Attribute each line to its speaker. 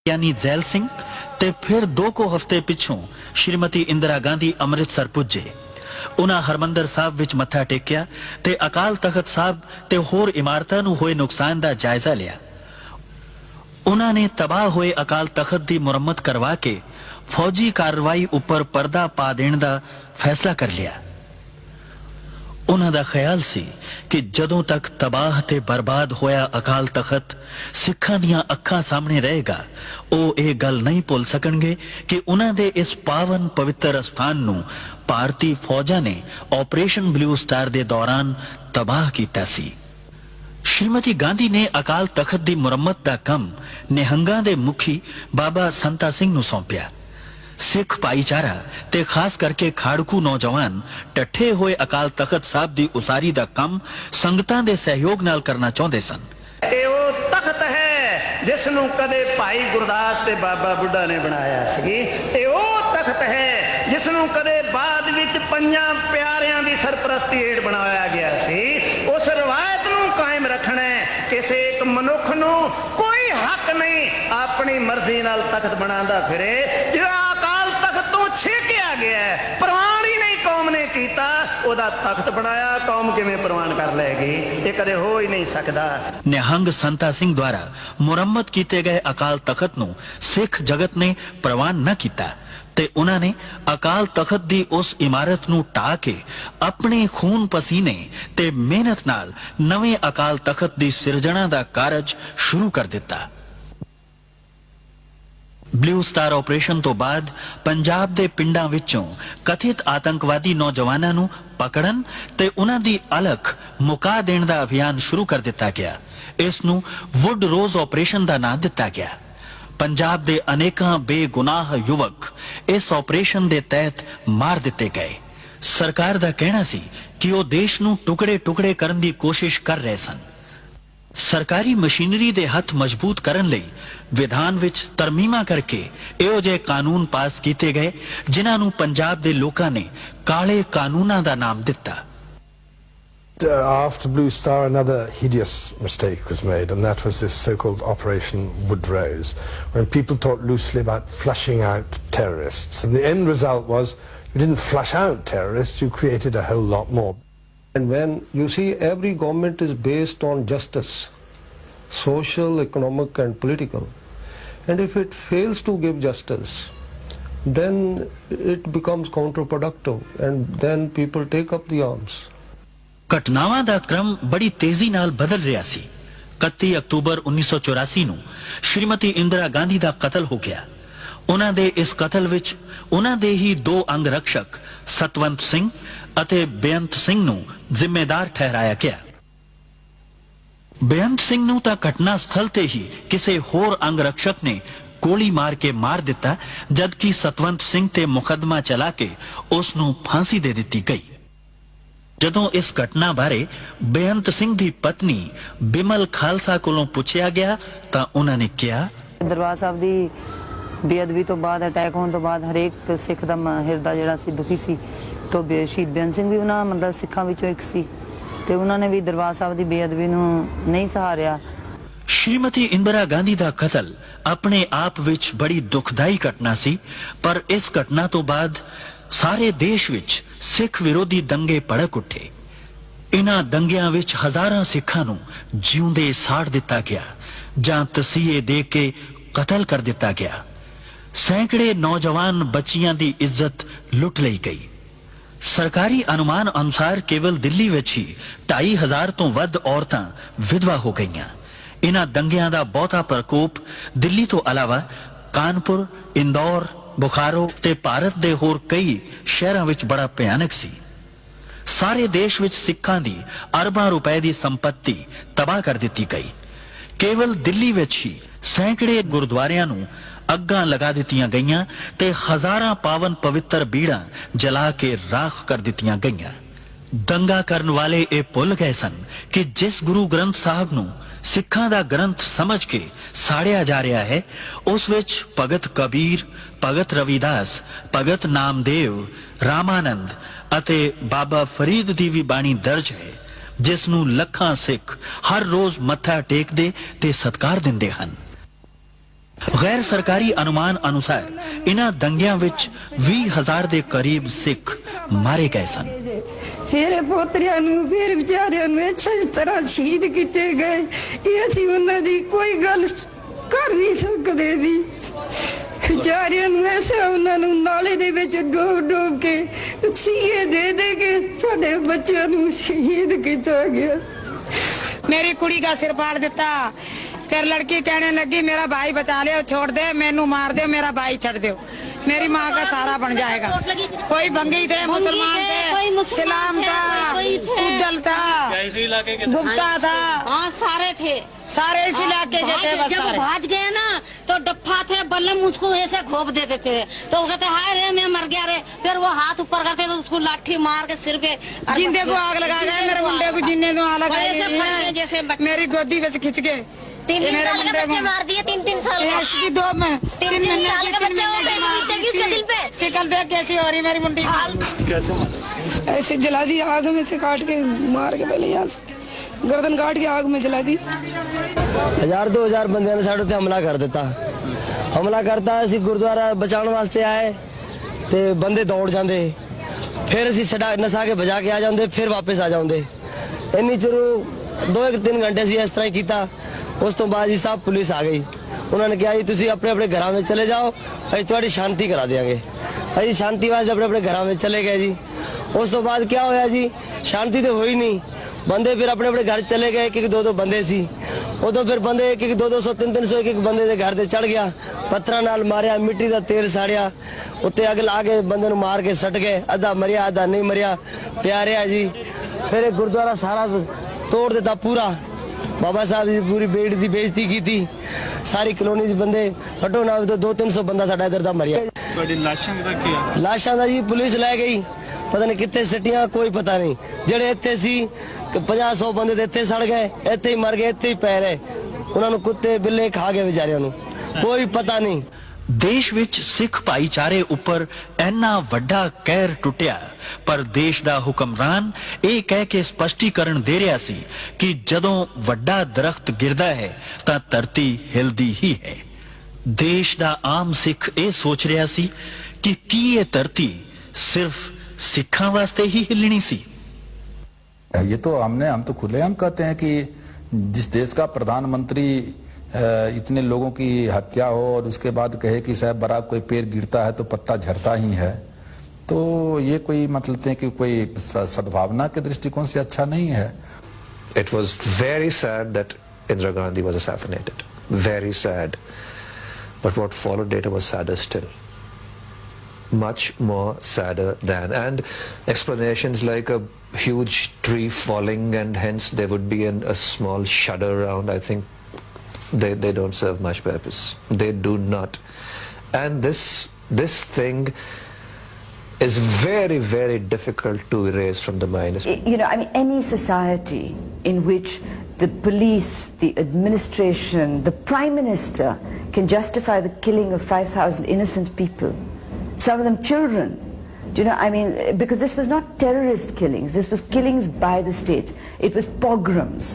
Speaker 1: यानी जैल सिंह ते फिर 2 को हफ्ते पिछों श्रीमती इंदिरा गांधी अमृतसर पुजे। उन्हां हरमंदर साहब विच मत्था टेकिया ते अकाल तख्त साहब ते होर इमारतां नूं होए नुकसान दा जायजा लिया। उन्हां ने तबाह होए अकाल तख्त दी मुरम्मत करवा के फौजी कार्रवाई उपर पर्दा पा देण दा फैसला कर लिया। उन्हां दा ख्याल सी कि जदों तक तबाह ते बर्बाद होया अकाल तख्त सिखां दियां अखां सामने रहेगा, ओ ये गल नहीं भुल सकणगे कि उन्हां दे इस पावन पवित्र स्थान नूं भारतीय फौजां ने ऑपरेशन ब्लू स्टार दे दौरान तबाह कीता सी। श्रीमती गांधी ने अकाल तख्त दी मुरम्मत दा कम निहंगां दे मुखी बाबा संता सिंह नूं सौंपिया। सिख भाईचारा ते खास करके खाड़कू नौजवान टठे होए अकाल तख्त साहब दी उसारी दा कम संगतां दे सहयोग नाल करना चाहुंदे सन।
Speaker 2: ਇਹ ਤਖਤ ਹੈ ਜਿਸ ਨੂੰ ਕਦੇ ਭਾਈ ਗੁਰਦਾਸ ਤੇ ਬਾਬਾ ਬੁੱਢਾ ਨੇ ਬਣਾਇਆ ਸੀ। ਇਹ ਉਹ ਤਖਤ ਹੈ ਜਿਸ ਨੂੰ ਕਦੇ ਬਾਅਦ ਵਿੱਚ ਪੰਜਾਂ ਪਿਆਰਿਆਂ ਦੀ ਸਰਪ੍ਰਸਤੀ ਹੇਠ ਬਣਾਇਆ ਗਿਆ ਸੀ। ਉਸ ਰਵਾਇਤ ਨੂੰ ਕਾਇਮ ਰੱਖਣਾ ਹੈ। ਕਿਸੇ ਇੱਕ ਮਨੁੱਖ ਨੂੰ ਕੋਈ ਹੱਕ ਨਹੀਂ ਆਪਣੀ ਮਰਜ਼ੀ ਨਾਲ ਤਖਤ ਬਣਾਉਂਦਾ ਫਿਰੇ। ਜਿਹੜਾ ਅਕਾਲ ਤਖਤ ਤੋਂ ਛੇਕਿਆ ਗਿਆ ਹੈ, ਪ੍ਰਵਾਨ ਹੀ ਨਹੀਂ ਕੌਮ ਨੇ ਕੀਤਾ, ਉਹਦਾ ਤਖਤ ਬਣਾਇਆ, ਕੌਮ ਕਿਵੇਂ ਪ੍ਰਵਾਨ ਕਰ ਲਏਗੀ? ਇਹ ਕਦੇ ਹੋ ਹੀ ਨਹੀਂ ਸਕਦਾ।
Speaker 1: निहंग संता सिंह द्वारा मुरम्मत किए गए अकाल तख्त नूं सिख जगत ने प्रवान न किया ते उन्हां ने अकाल तख्त दी उस इमारत नूं ढा के अपने खून पसीने ते मेहनत नाल नवें अकाल तख्त दी सिरजणा दा कारज शुरू कर दिता। ब्लू स्टार ऑपरेशन तो बाद पंजाब दे पिंडां विचों कथित आतंकवादी नौजवानां नूं पकड़न ते उन्हां दी अलख मुका देण दा अभियान शुरू कर दिता गया। इस नूं वुड रोज ऑपरेशन दा नाम दिता गया। पंजाब दे अनेकां बेगुनाह युवक इस ऑपरेशन दे तहत मार दिते गए। सरकार दा कहना सी कि वो देश नूं टुकड़े टुकड़े करन दी कोशिश कर रहे सन। सरकारी मशीनरी दे हथ मजबूत करन लई विधान विच तरमीमा करके इहो जे कानून पास कीते गए जिन्हां नूं पंजाब दे लोकां ने काले कानूनां दा नाम दिता।
Speaker 3: After Blue Star, another hideous mistake was made, and that was this so-called Operation Woodrose, when people talked loosely about flushing out terrorists. And the end result was you didn't flush out terrorists, you created a whole lot more.
Speaker 4: And when you see every government is based on justice, social, economic and political, and if it fails to give justice, then it becomes counterproductive, and then people take up the arms.
Speaker 1: घटनावां दा क्रम बड़ी तेजी नाल बदल रहा सी। 31 October 1984 नूं श्रीमती इंदिरा गांधी दा कतल हो गया। उन्हां दे इस कतल विच उन्हां दे ही 2 अंग रक्षक सतवंत सिंह अते बेअंत सिंह नूं जिम्मेदार ठहराया गया। बेअंत सिंह नूं तां घटना स्थल ते ही किसी होर अंग रक्षक ने गोली मार के मार दिता, जबकि सतवंत सिंह ते मुकदमा चला के उस नूं फांसी दे दिती गई। जदों इस घटना बारे बेअंत सिंह दी पत्नी बिमल खालसा कोलों पूछया गया तां उन्हां ने कहा,
Speaker 5: दरबार साहब दी बेअदबी तो बाद अटैक होने तो बाद हरेक सिख दा हिरदा जिहड़ा सी दुखी सी। तो शहीद बेअंत सिंह भी उन्हां मतलब सिखां विचों एक सी ते उन्हां ने भी दरबार साहब दी बेअदबी नूं नहीं सहारिया।
Speaker 1: श्रीमती इंदिरा गांधी दा कतल अपने आप विच बड़ी दुखदाई घटना सी, पर इस घटना तो बाद सारे देश विच सिख विरोधी दंगे भड़क उठे। इन्हां दंगियां विच हजारां सिखां नूं जिउंदे साड़ दिता गया जां तसीहे दे के कतल कर दिता गया। सैकड़े नौजवान बच्चियां दी इज्जत लुट लई गई। सरकारी अनुमान अनुसार केवल दिल्ली विच ही 2500 तो वध औरतां विधवा हो गईयां। इन्हां दंगियां दा बहुता प्रकोप दिल्ली तो अलावा कानपुर, इंदौर, बुखारो ते भारत दे होर कई शहरां विच बड़ा भयानक सी। सारे देश विच सिखां दी अरबां रुपए दी संपत्ति तबाह कर दिती गई। केवल दिल्ली विच ही सैकड़े गुरुद्वारियां नूं अग्गां लगा दित्तियां गईयां ते हजारां पावन पवित्र बीड़ां जला के राख कर दित्तियां गईयां। दंगा करन वाले ये भुल गए सन कि जिस गुरु ग्रंथ साहब नूं सिखां दा ग्रंथ समझ के साड़िया जा रहा है, उस विच भगत कबीर, भगत रविदास, भगत नामदेव, रामानंद अते बाबा फरीद दी भी बाणी दर्ज है, जिस नूं लखां सिख हर रोज मत्था टेकदे ते सत्कार दिंदे हन। ਗੈਰ ਸਰਕਾਰੀ ਅਨੁਮਾਨ ਅਨੁਸਾਰ ਇਨ੍ਹਾਂ ਦੰਗਿਆਂ ਵਿੱਚ 20,000 ਦੇ ਕਰੀਬ ਸਿੱਖ ਮਾਰੇ ਗਏ ਸਨ।
Speaker 6: ਮੇਰੇ ਪੋਤਰਿਆਂ ਨੂੰ ਫਿਰ ਵਿਚਾਰਿਆਂ ਨੂੰ ਅੱਛੀ ਤਰ੍ਹਾਂ ਸ਼ਹੀਦ ਕੀਤੇ ਗਏ। ਇਹ ਅਸੀਂ ਉਹਨਾਂ ਦੀ ਕੋਈ ਗੱਲ ਕਰ ਨਹੀਂ ਸਕਦੇ ਵੀ। ਵਿਚਾਰਿਆਂ ਨੂੰ ਐਸਾ ਉਹਨਾਂ ਨੂੰ ਨਾਲੇ ਦੇ ਵਿੱਚ ਡੋਬ ਡੋਬ ਕੇ ਸੀਏ ਦੇ ਦੇ ਕੇ ਸਾਡੇ ਬੱਚਿਆਂ ਨੂੰ ਸ਼ਹੀਦ ਕੀਤਾ ਗਿਆ।
Speaker 7: मेरी कुड़ी का सिर फाड़ देता, फिर लड़की कहने लगी मेरा भाई बचा ले, छोड़ दे, मैनू मार दे, मेरा भाई छड़ दो, मेरी माँ का सहारा बन जाएगा। कोई बंगी थे, मुसलमान थे, इस्लाम था, उद्दल था, गुप्ता था,
Speaker 8: हाँ सारे थे,
Speaker 7: सारे इस इलाके के थे। बस
Speaker 8: जब
Speaker 7: सारे
Speaker 8: भाज गए ना तो डप्पा थे, बल्लम उसको ऐसे घोप दे देते थे, तो वो कहते हाय रे मैं मर गया रे, फिर वो हाथ ऊपर करते तो उसको लाठी मार के सिर पे
Speaker 7: जिंदे को आग लगा गए, मेरे मुंडे को जिन्ने को आग लगा
Speaker 8: ऐसे फंस गए जैसे बच्चे।
Speaker 7: मेरी गोदी में से खिंच गए।
Speaker 8: 3 साल के बच्चे मार दिए, 3 साल के।
Speaker 7: इसकी 2 में
Speaker 8: 3 साल के बच्चे हो गए, बीतेगी उसके दिल पे।
Speaker 7: शिकल देख कैसी हो रही मेरी मुंडी
Speaker 6: ऐसे जला दी, आग में से काट के मार के पहले यहाँ से गर्दन काट के आग में जला दी।
Speaker 9: 1000-2000 ਬੰਦਿਆਂ ਨੇ ਸਾਡੇ ਤੇ ਹਮਲਾ ਕਰ ਦਿੱਤਾ। ਹਮਲਾ ਕਰਤਾ, ਅਸੀਂ ਗੁਰਦੁਆਰਾ ਬਚਾਉਣ ਵਾਸਤੇ ਆਏ ਤੇ ਬੰਦੇ ਦੌੜ ਜਾਂਦੇ, ਫਿਰ ਅਸੀਂ ਛਡਾ ਨਸਾ ਕੇ ਭਜਾ ਕੇ ਆ ਜਾਂਦੇ, ਫਿਰ ਵਾਪਸ ਆ ਜਾਂਦੇ। ਇੰਨੀ ਚਿਰ 2-3 ਘੰਟੇ ਅਸੀਂ ਇਸ ਤਰ੍ਹਾਂ ਹੀ ਕੀਤਾ। ਉਸ ਤੋਂ ਬਾਅਦ ਜੀ ਸਾਹਿਬ ਪੁਲਿਸ ਆ ਗਈ। ਉਹਨਾਂ ਨੇ ਕਿਹਾ ਜੀ ਤੁਸੀਂ ਆਪਣੇ ਆਪਣੇ ਘਰਾਂ ਵਿੱਚ ਚਲੇ ਜਾਓ, ਅਸੀਂ ਤੁਹਾਡੀ ਸ਼ਾਂਤੀ ਕਰਾ ਦਿਆਂਗੇ। ਅਸੀਂ ਸ਼ਾਂਤੀ ਵਾਸਤੇ ਆਪਣੇ ਆਪਣੇ ਘਰਾਂ ਵਿੱਚ ਚਲੇ ਗਏ ਜੀ। ਉਸ ਤੋਂ ਬਾਅਦ ਕੀ ਹੋਇਆ ਜੀ, ਸ਼ਾਂਤੀ ਤੇ ਹੋਈ ਨਹੀਂ। ਬੰਦੇ ਫਿਰ ਆਪਣੇ ਆਪਣੇ ਘਰ ਚਲੇ ਗਏ, ਇੱਕ 2-2 ਬੰਦੇ ਸੀ। ਉਦੋਂ ਫਿਰ ਬੰਦੇ 1-200 300 ਇੱਕ ਬੰਦੇ ਦੇ ਘਰ ਤੇ ਚੜ ਗਿਆ, ਪੱਥਰਾਂ ਨਾਲ ਮਾਰਿਆ, ਮਿੱਟੀ ਦਾ ਤੇਲ ਸਾੜਿਆ, ਉੱਤੇ ਅੱਗ ਲਾ ਕੇ ਬੰਦੇ ਨੂੰ ਮਾਰ ਕੇ ਸੱਟ ਗਏ। ਅੱਧਾ ਮਰਿਆ ਅੱਧਾ ਨਹੀਂ ਮਰਿਆ, ਪਿਆ ਰਿਹਾ ਜੀ। ਫਿਰ ਇਹ ਗੁਰਦੁਆਰਾ ਸਾਰਾ ਤੋੜ ਦਿੱਤਾ ਪੂਰਾ। ਬਾਬਾ ਸਾਹਿਬ ਦੀ ਪੂਰੀ ਬੇਟ ਦੀ ਬੇਇੱਜ਼ਤੀ ਕੀਤੀ। ਸਾਰੀ ਕਲੋਨੀ ਦੇ ਬੰਦੇ ਹਟੋ ਨਾ, 200-300 ਬੰਦਾ ਸਾਡਾ ਇੱਧਰ ਦਾ ਮਰਿਆ।
Speaker 10: ਤੁਹਾਡੀ ਲਾਸ਼ਾਂ ਦਾ ਕੀ ਆ?
Speaker 9: ਲਾਸ਼ਾਂ ਦਾ ਜੀ ਪੁਲਿਸ ਲੈ ਗਈ, ਪਤਾ ਨਹੀਂ ਕਿੱਥੇ ਸਿੱਟੀਆਂ, ਕੋਈ ਪਤਾ ਨਹੀਂ। ਜਿਹੜੇ ਇੱਥੇ ਸੀ 50-100 ਬੰਦੇ ਤੇ ਇੱਥੇ ਸੜ ਗਏ, ਇੱਥੇ ਹੀ ਮਰ ਗਏ, ਇੱਥੇ ਹੀ ਪੈ ਰਹੇ। ਉਹਨਾਂ ਨੂੰ ਕੁੱਤੇ ਬਿੱਲੇ ਖਾ ਗਏ ਵਿਚਾਰਿਆਂ ਨੂੰ, ਕੋਈ ਪਤਾ ਨਹੀਂ।
Speaker 1: ਦੇਸ਼ ਵਿੱਚ ਸਿੱਖ ਭਾਈਚਾਰੇ ਉੱਪਰ ਇੰਨਾ ਵੱਡਾ ਕਹਿਰ ਟੁੱਟਿਆ, ਪਰ ਦੇਸ਼ ਦਾ ਹੁਕਮਰਾਨ ਇਹ ਕਹਿ ਕੇ ਸਪਸ਼ਟੀਕਰਨ ਦੇ ਰਿਹਾ ਸੀ ਕਿ ਜਦੋਂ ਵੱਡਾ ਦਰਖਤ ਗਿਰਦਾ ਹੈ ਤਾਂ ਧਰਤੀ ਹਿਲਦੀ ਹੀ ਹੈ। ਦੇਸ਼ ਦਾ ਆਮ ਸਿੱਖ ਇਹ ਸੋਚ ਰਿਹਾ ਸੀ ਕਿ ਕੀ ਇਹ ਧਰਤੀ ਸਿਰਫ ਸਿੱਖਾਂ ਵਾਸਤੇ ਹੀ ਹਿੱਲਣੀ ਸੀ।
Speaker 11: ये तो हम तो खुलेआम कहते हैं कि जिस देश का प्रधानमंत्री इतने लोगों की हत्या हो और उसके बाद कहे कि साहब बड़ा कोई पेड़ गिरता है तो पत्ता झड़ता ही है, तो ये कोई मतलब है कि कोई सद्भावना के दृष्टिकोण से अच्छा नहीं है।
Speaker 12: It was very sad that Indira Gandhi was assassinated. Very sad. But what followed later was sadder still. Much more sadder than. And explanations like a huge tree falling and hence there would be a small shudder around, I think they don't serve much purpose. They do not. And this thing is very, very difficult to erase from the mind.
Speaker 13: You know, I mean, any society in which the police, the administration, the Prime Minister can justify the killing of 5,000 innocent people, some of them children, do you know, I mean, because this was not terrorist killings, this was killings by the state, it was pogroms.